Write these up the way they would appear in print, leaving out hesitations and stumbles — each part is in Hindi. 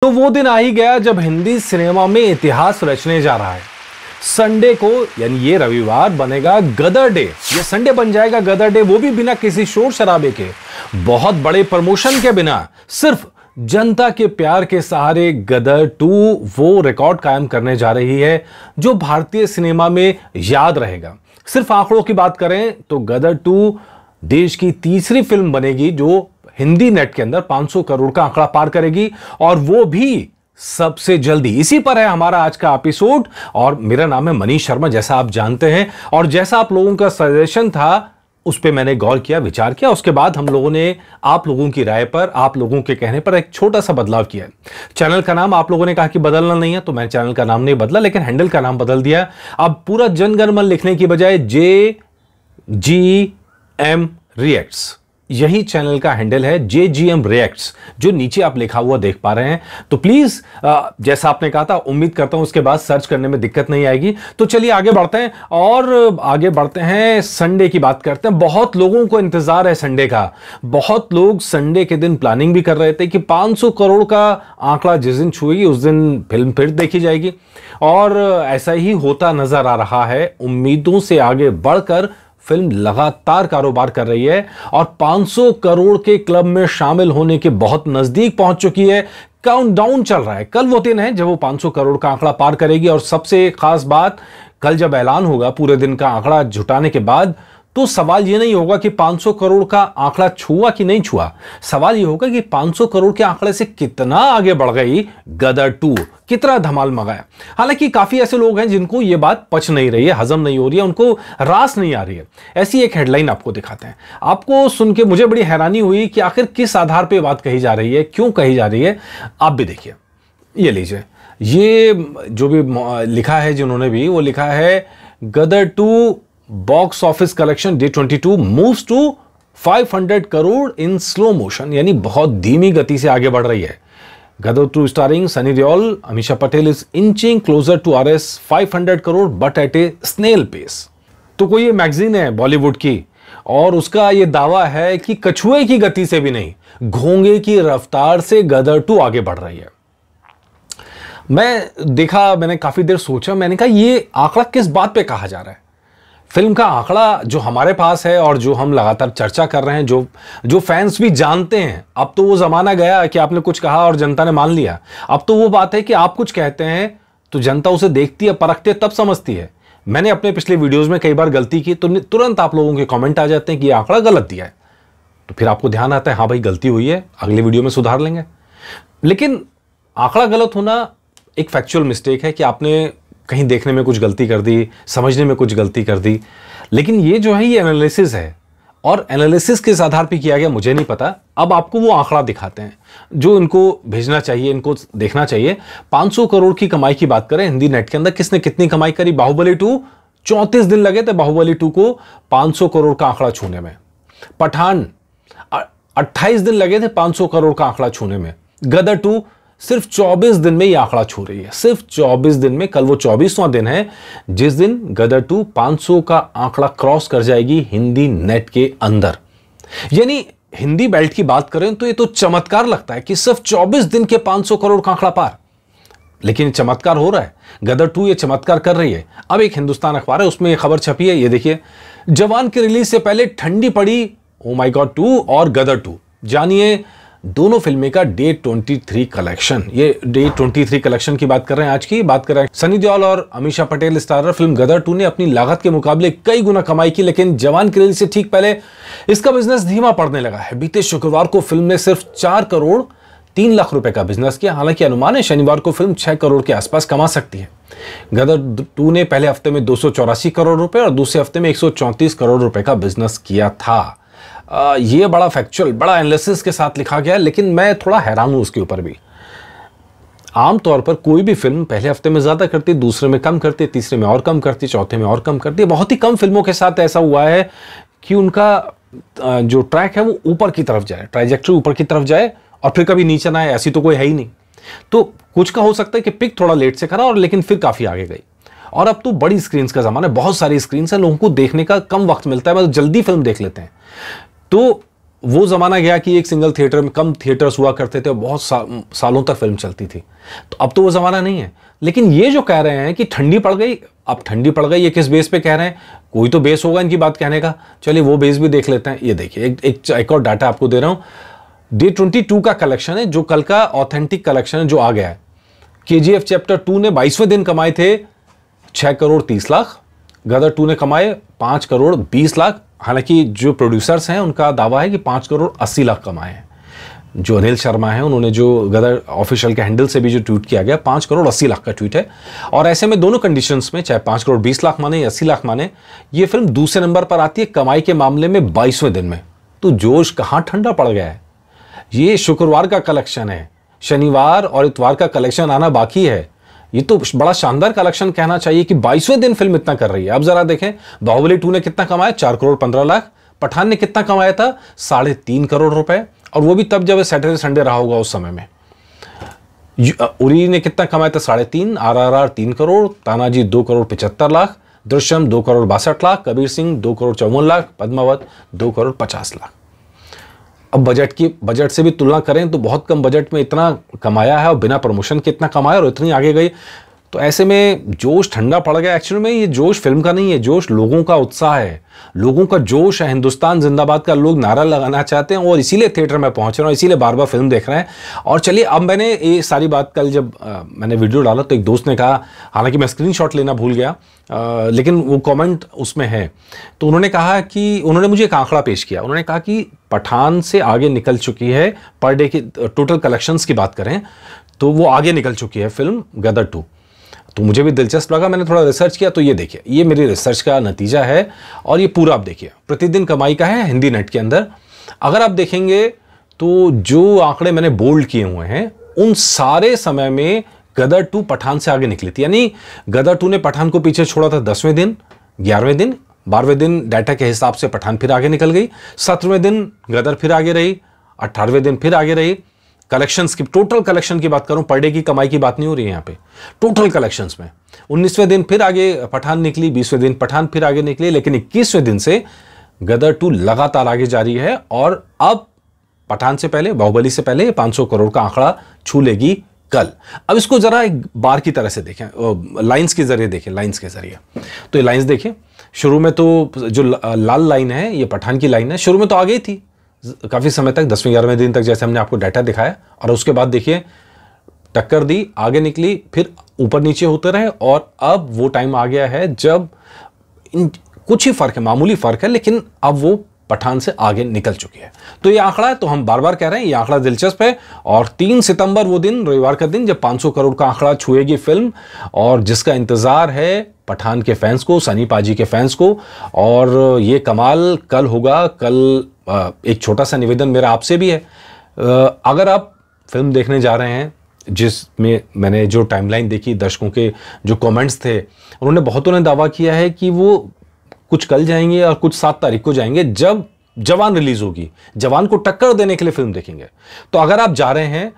तो वो दिन आ ही गया जब हिंदी सिनेमा में इतिहास रचने जा रहा है। संडे को यानी ये रविवार बनेगा गदर डे। ये संडे बन जाएगा गदर डे, वो भी बिना किसी शोर शराबे के, बहुत बड़े प्रमोशन के बिना, सिर्फ जनता के प्यार के सहारे गदर 2 वो रिकॉर्ड कायम करने जा रही है जो भारतीय सिनेमा में याद रहेगा। सिर्फ आंकड़ों की बात करें तो गदर 2 देश की तीसरी फिल्म बनेगी जो हिंदी नेट के अंदर 500 करोड़ का आंकड़ा पार करेगी, और वो भी सबसे जल्दी। इसी पर है हमारा आज का एपिसोड, और मेरा नाम है मनीष शर्मा, जैसा आप जानते हैं। और जैसा आप लोगों का सजेशन था उस पर मैंने गौर किया, विचार किया, उसके बाद हम लोगों ने आप लोगों की राय पर, आप लोगों के कहने पर एक छोटा सा बदलाव किया। चैनल का नाम आप लोगों ने कहा कि बदलना नहीं है, तो मैंने चैनल का नाम नहीं बदला, लेकिन हैंडल का नाम बदल दिया। अब पूरा जनगणमन लिखने की बजाय JGM रिएक्ट्स, यही चैनल का हैंडल है, JGM रिएक्ट्स, जो नीचे आप लिखा हुआ देख पा रहे हैं। तो प्लीज जैसा आपने कहा था, उम्मीद करता हूं उसके बाद सर्च करने में दिक्कत नहीं आएगी। तो चलिए आगे बढ़ते हैं, और आगे बढ़ते हैं, संडे की बात करते हैं। बहुत लोगों को इंतजार है संडे का। बहुत लोग संडे के दिन प्लानिंग भी कर रहे थे कि 500 करोड़ का आंकड़ा जिस दिन छुएगी उस दिन फिल्म फिर देखी जाएगी, और ऐसा ही होता नजर आ रहा है। उम्मीदों से आगे बढ़कर फिल्म लगातार कारोबार कर रही है और 500 करोड़ के क्लब में शामिल होने के बहुत नजदीक पहुंच चुकी है। काउंटडाउन चल रहा है। कल वो दिन है जब वो 500 करोड़ का आंकड़ा पार करेगी, और सबसे खास बात, कल जब ऐलान होगा पूरे दिन का आंकड़ा जुटाने के बाद, तो सवाल ये नहीं होगा कि 500 करोड़ का आंकड़ा छुआ कि नहीं छुआ। सवाल ये होगा कि 500 करोड़ के आंकड़े से कितना आगे बढ़ गई गदर 2, कितना धमाल मगाया। हालांकि काफी ऐसे लोग हैं जिनको ये बात पच नहीं रही है, हजम नहीं हो रही है, उनको रास नहीं आ रही है। ऐसी एक हेडलाइन आपको दिखाते हैं। आपको सुन के मुझे बड़ी हैरानी हुई कि आखिर किस आधार पर बात कही जा रही है, क्यों कही जा रही है। आप भी देखिए, ये लीजिए, ये जो भी लिखा है जिन्होंने भी, वो लिखा है Gadar 2 box office collection day 22 moves to 500 crore in slow motion, यानी बहुत धीमी गति से आगे बढ़ रही है। Gadar 2 starring Sunny Deol, Ameesha Patel is inching closer to RS 500 crore but at a snail pace. तो कोई ये मैगजीन है बॉलीवुड की, और उसका ये दावा है कि कछुए की गति से भी नहीं, घोंगे की रफ्तार से गदर 2 आगे बढ़ रही है। मैंने काफी देर सोचा, मैंने कहा ये आंकड़ा किस बात पे कहा जा रहा है। फिल्म का आंकड़ा जो हमारे पास है और जो हम लगातार चर्चा कर रहे हैं, जो फैंस भी जानते हैं, अब तो वो जमाना गया कि आपने कुछ कहा और जनता ने मान लिया। अब तो वो बात है कि आप कुछ कहते हैं तो जनता उसे देखती है, परखती है, तब समझती है। मैंने अपने पिछले वीडियोस में कई बार गलती की, तो तुरंत आप लोगों के कमेंट आ जाते हैं कि ये आंकड़ा गलत दिया है। तो फिर आपको ध्यान आता है, हाँ भाई गलती हुई है, अगले वीडियो में सुधार लेंगे। लेकिन आंकड़ा गलत होना एक फैक्चुअल मिस्टेक है कि आपने कहीं देखने में कुछ गलती कर दी, समझने में कुछ गलती कर दी। लेकिन ये जो है ये एनालिसिस है, और एनालिसिस किस आधार पे किया गया मुझे नहीं पता। अब आपको वो आंकड़ा दिखाते हैं जो इनको भेजना चाहिए, इनको देखना चाहिए। 500 करोड़ की कमाई की बात करें हिंदी नेट के अंदर, किसने कितनी कमाई करी। बाहुबली 2 34 दिन लगे थे बाहुबली 2 को 500 करोड़ का आंकड़ा छूने में। पठान 28 दिन लगे थे 500 करोड़ का आंकड़ा छूने में। गदर 2 सिर्फ 24 दिन में यह आंकड़ा छू रही है, सिर्फ 24 दिन में। कल वो 24वां दिन है जिस दिन गदर 2 500 का आंकड़ा क्रॉस कर जाएगी हिंदी नेट के अंदर। यानी हिंदी बेल्ट की बात करें तो ये तो चमत्कार लगता है कि सिर्फ 24 दिन के 500 करोड़ का आंकड़ा पार। लेकिन चमत्कार हो रहा है, गदर 2 ये चमत्कार कर रही है। अब एक हिंदुस्तान अखबार है, उसमें ये खबर छपी है, ये देखिए। जवान की रिलीज से पहले ठंडी पड़ी ओ माय गॉड 2 और गदर 2। जानिए दोनों फिल्में का डे 23 कलेक्शन। ये डे 23 कलेक्शन की बात कर रहे हैं, आज की बात कर रहे हैं। सनी देओल और अमीषा पटेल स्टारर फिल्म गदर 2 ने अपनी लागत के मुकाबले कई गुना कमाई की, लेकिन जवान की रिलीज से ठीक पहले इसका बिजनेस धीमा पड़ने लगा है। बीते शुक्रवार को फिल्म ने सिर्फ 4 करोड़ 3 लाख रुपए का बिजनेस किया। हालांकि अनुमान है शनिवार को फिल्म 6 करोड़ के आसपास कमा सकती है। गदर 2 ने पहले हफ्ते में 284 करोड़ रुपए और दूसरे हफ्ते में 134 करोड़ रुपए का बिजनेस किया था। ये बड़ा फैक्चुअल, बड़ा एनालिसिस के साथ लिखा गया है, लेकिन मैं थोड़ा हैरान हूं उसके ऊपर भी। आमतौर पर कोई भी फिल्म पहले हफ्ते में ज्यादा करती, दूसरे में कम करती, तीसरे में और कम करती, चौथे में और कम करती। बहुत ही कम फिल्मों के साथ ऐसा हुआ है कि उनका जो ट्रैक है वो ऊपर की तरफ जाए, ट्राइजेक्टरी ऊपर की तरफ जाए और फिर कभी नीचे ना आए, ऐसी तो कोई है ही नहीं। तो कुछ का हो सकता है कि पिक थोड़ा लेट से करा और लेकिन फिर काफी आगे गई। और अब तो बड़ी स्क्रीन का जमाना है, बहुत सारी स्क्रीन है, लोगों को देखने का कम वक्त मिलता है, मतलब जल्दी फिल्म देख लेते हैं। तो वो ज़माना गया कि एक सिंगल थिएटर में कम थिएटर्स हुआ करते थे और बहुत सालों तक फिल्म चलती थी। तो अब तो वो ज़माना नहीं है। लेकिन ये जो कह रहे हैं कि ठंडी पड़ गई, अब ठंडी पड़ गई, ये किस बेस पे कह रहे हैं? कोई तो बेस होगा इनकी बात कहने का। चलिए वो बेस भी देख लेते हैं। ये देखिए एक और डाटा आपको दे रहा हूँ। डे 22 का कलेक्शन है, जो कल का ऑथेंटिक कलेक्शन है जो आ गया है। KGF चैप्टर 2 ने 22वें दिन कमाए थे 6 करोड़ 30 लाख, गदर 2 ने कमाए 5 करोड़ 20 लाख। हालांकि जो प्रोड्यूसर्स हैं उनका दावा है कि 5 करोड़ 80 लाख कमाए हैं। जो अनिल शर्मा है उन्होंने जो गदर ऑफिशियल के हैंडल से भी जो ट्वीट किया गया 5 करोड़ 80 लाख का ट्वीट है। और ऐसे में दोनों कंडीशंस में, चाहे 5 करोड़ 20 लाख माने या 80 लाख माने, ये फिल्म दूसरे नंबर पर आती है कमाई के मामले में 22वें दिन में। तो जोश कहाँ ठंडा पड़ गया है? ये शुक्रवार का कलेक्शन है, शनिवार और इतवार का कलेक्शन आना बाकी है। ये तो बड़ा शानदार कलेक्शन कहना चाहिए कि 22वें दिन फिल्म इतना कर रही है। अब जरा देखें, बाहुबली 2 ने कितना कमाया? 4 करोड़ 15 लाख। पठान ने कितना कमाया था? 3.5 करोड़ रुपए, और वो भी तब जब सैटरडे संडे रहा होगा उस समय में। उरी ने कितना कमाया था? 3.5। RRR 3 करोड़, तानाजी 2 करोड़ 75 लाख, दृश्यम 2 करोड़ 62 लाख, कबीर सिंह 2 करोड़ 54 लाख, पद्मावत 2 करोड़ 50 लाख। अब बजट से भी तुलना करें तो बहुत कम बजट में इतना कमाया है और बिना प्रमोशन के इतना कमाया और इतनी आगे गई। तो ऐसे में जोश ठंडा पड़ गया। एक्चुअली में ये जोश फिल्म का नहीं है, जोश लोगों का उत्साह है, लोगों का जोश है। हिंदुस्तान जिंदाबाद का लोग नारा लगाना चाहते हैं और इसीलिए थिएटर में पहुंच रहे हैं, इसीलिए बार बार फिल्म देख रहे हैं। और चलिए, अब मैंने ये सारी बात कल जब मैंने वीडियो डाला तो एक दोस्त ने कहा, हालांकि मैं स्क्रीनशॉट लेना भूल गया, लेकिन वो कमेंट उसमें है। तो उन्होंने कहा कि उन्होंने मुझे एक आंकड़ा पेश किया। उन्होंने कहा कि पठान से आगे निकल चुकी है, पर डे की टोटल कलेक्शंस की बात करें तो वो आगे निकल चुकी है फिल्म गदर 2। तो मुझे भी दिलचस्प लगा, मैंने थोड़ा रिसर्च किया। तो ये देखिए, ये मेरी रिसर्च का नतीजा है और ये पूरा आप देखिए प्रतिदिन कमाई का है हिंदी नेट के अंदर। अगर आप देखेंगे तो जो आंकड़े मैंने बोल्ड किए हुए हैं उन सारे समय में गदर 2 पठान से आगे निकली थी। यानी गदर 2 ने पठान को पीछे छोड़ा था 10वें दिन, 11वें दिन, 12वें दिन डाटा के हिसाब से पठान फिर आगे निकल गई, 17वें दिन गदर फिर आगे रही, 18वें दिन फिर आगे रही। कलेक्शंस की, टोटल कलेक्शन की बात करूं, पर डे की कमाई की बात नहीं हो रही है यहां पे, टोटल कलेक्शंस में 19वें दिन फिर आगे पठान निकली, 20वें दिन पठान फिर आगे निकली, लेकिन 21वें दिन से गदर 2 लगातार आगे जा रही है और अब पठान से पहले, बाहुबली से पहले 500 करोड़ का आंकड़ा छू लेगी कल। अब इसको जरा एक बार की तरह से देखें, लाइंस के जरिए देखें, लाइंस के जरिए। तो ये लाइंस देखें, शुरू में तो जो लाल लाइन है ये पठान की लाइन है, शुरू में तो आ गई थी काफी समय तक, 10वें 11वें दिन तक, जैसे हमने आपको डाटा दिखाया। और उसके बाद देखिए टक्कर दी, आगे निकली, फिर ऊपर नीचे होते रहे और अब वो टाइम आ गया है जब कुछ ही फर्क है, मामूली फर्क है, लेकिन अब वो पठान से आगे निकल चुकी है। तो ये आंकड़ा, तो हम बार बार कह रहे हैं ये आंकड़ा दिलचस्प है। और 3 सितंबर वो दिन, रविवार का दिन, जब 500 करोड़ का आंकड़ा छुएगी फिल्म, और जिसका इंतजार है पठान के फैंस को, सनी पाजी के फैंस को। और ये कमाल कल होगा। कल एक छोटा सा निवेदन मेरा आपसे भी है, अगर आप फिल्म देखने जा रहे हैं, जिसमें मैंने जो टाइमलाइन देखी, दर्शकों के जो कमेंट्स थे, उन्होंने बहुतों ने दावा किया है कि वो कुछ कल जाएंगे और कुछ 7 तारीख को जाएंगे जब जवान रिलीज होगी, जवान को टक्कर देने के लिए फिल्म देखेंगे। तो अगर आप जा रहे हैं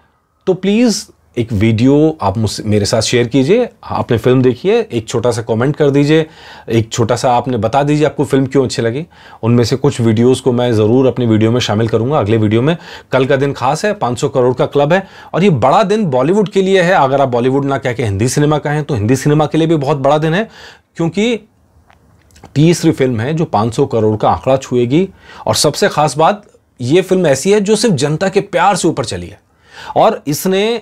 तो प्लीज एक वीडियो आप मेरे साथ शेयर कीजिए, आपने फिल्म देखी है, एक छोटा सा कमेंट कर दीजिए, एक छोटा सा आपने बता दीजिए आपको फिल्म क्यों अच्छी लगी। उनमें से कुछ वीडियोस को मैं ज़रूर अपनी वीडियो में शामिल करूंगा अगले वीडियो में। कल का दिन खास है, 500 करोड़ का क्लब है और ये बड़ा दिन बॉलीवुड के लिए है। अगर आप बॉलीवुड ना कह के हिंदी सिनेमा कहें तो हिंदी सिनेमा के लिए भी बहुत बड़ा दिन है, क्योंकि तीसरी फिल्म है जो 500 करोड़ का आंकड़ा छुएगी। और सबसे खास बात, ये फिल्म ऐसी है जो सिर्फ जनता के प्यार से ऊपर चली है और इसने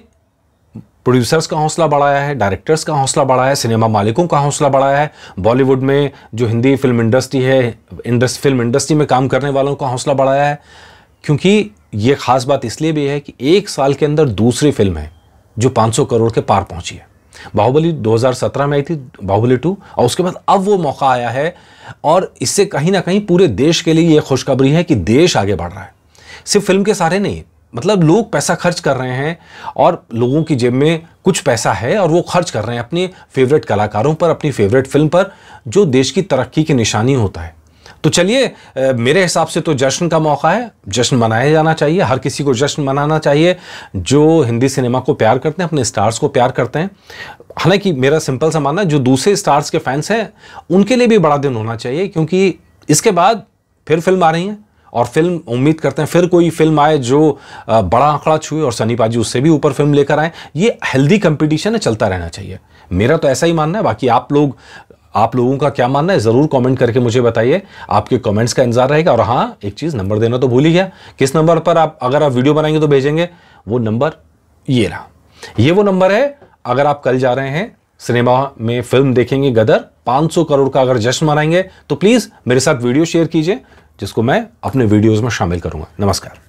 प्रोड्यूसर्स का हौसला बढ़ाया है, डायरेक्टर्स का हौसला बढ़ाया है, सिनेमा मालिकों का हौसला बढ़ाया है, बॉलीवुड में जो हिंदी फिल्म इंडस्ट्री है, फिल्म इंडस्ट्री में काम करने वालों का हौसला बढ़ाया है। क्योंकि ये खास बात इसलिए भी है कि 1 साल के अंदर दूसरी फिल्म है जो 500 करोड़ के पार पहुंची है। बाहुबली 2017 में आई थी, बाहुबली 2, और उसके बाद अब वो मौका आया है। और इससे कहीं ना कहीं पूरे देश के लिए ये खुशखबरी है कि देश आगे बढ़ रहा है। सिर्फ फिल्म के सारे नहीं, मतलब लोग पैसा खर्च कर रहे हैं और लोगों की जेब में कुछ पैसा है और वो खर्च कर रहे हैं अपने फेवरेट कलाकारों पर, अपनी फेवरेट फिल्म पर, जो देश की तरक्की की निशानी होता है। तो चलिए, मेरे हिसाब से तो जश्न का मौका है, जश्न मनाया जाना चाहिए, हर किसी को जश्न मनाना चाहिए जो हिंदी सिनेमा को प्यार करते हैं, अपने स्टार्स को प्यार करते हैं। हालांकि मेरा सिंपल सा मानना है, जो दूसरे स्टार्स के फैंस हैं उनके लिए भी बड़ा दिन होना चाहिए, क्योंकि इसके बाद फिर फिल्म आ रही है और फिल्म उम्मीद करते हैं फिर कोई फिल्म आए जो बड़ा आंकड़ा छुए और सनी पाजी उससे भी ऊपर फिल्म लेकर आए। ये हेल्दी कंपटीशन है, चलता रहना चाहिए। मेरा तो ऐसा ही मानना है। बाकी आप लोगों का क्या मानना है जरूर कमेंट करके मुझे बताइए। आपके कमेंट्स का इंतजार रहेगा। और हाँ, एक चीज, नंबर देना तो भूल ही गया। किस नंबर पर अगर आप वीडियो बनाएंगे तो भेजेंगे? वो नंबर ये रहा। ये वो नंबर है। अगर आप कल जा रहे हैं सिनेमा में फिल्म देखेंगे गदर, 500 करोड़ का अगर जश्न मनाएंगे, तो प्लीज मेरे साथ वीडियो शेयर कीजिए जिसको मैं अपने वीडियोस में शामिल करूंगा। नमस्कार।